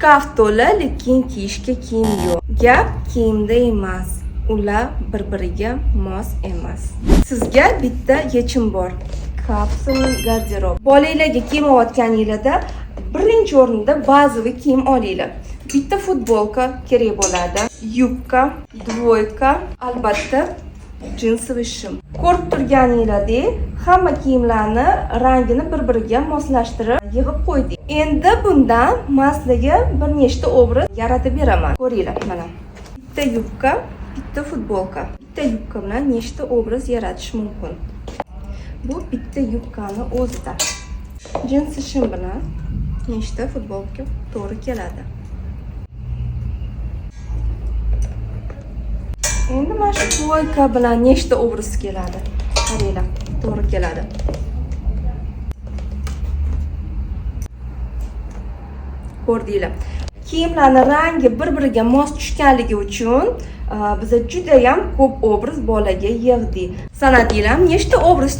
Shkaf to'la, lekin kiyishga kiyim yo'q. Gap kiyimda emas. Ular bir-biriga mos emas. Sizga bitta yechim bor. Kapsula garderob. Bolalarga kiyim olayotganingizda birinchi o'rinda bazaviy kiyim olinglar. Bitta futbolka kerak bo'ladi, yubka, dvoyka, albatta jinsiviy shim. Ko'rib turganinglardek, hamma kiyimlarni rangini bir-biriga moslashtirib yig'ib qo'ydik. Endi bundan sizlarga bir nechta obraz yaratib beraman. Ko'ringlar, mana. Bitta yubka, bitta futbolka. Bitta yubka bilan nechta obraz yaratish mumkin? Bu bitta yubkani o'zida. Jinsi shim bilan nechta futbolka to'g'ri keladi. Endi mana shu dvoyka bilan nechta obraz keladi? Qaranglar, to'g'ri keladi. Ko'rdinglar. Kiyimlarning rangi bir-biriga mos tushganligi uchun biz juda ham ko'p obraz bolaga yig'dik. Sanadinglar, nechta obraz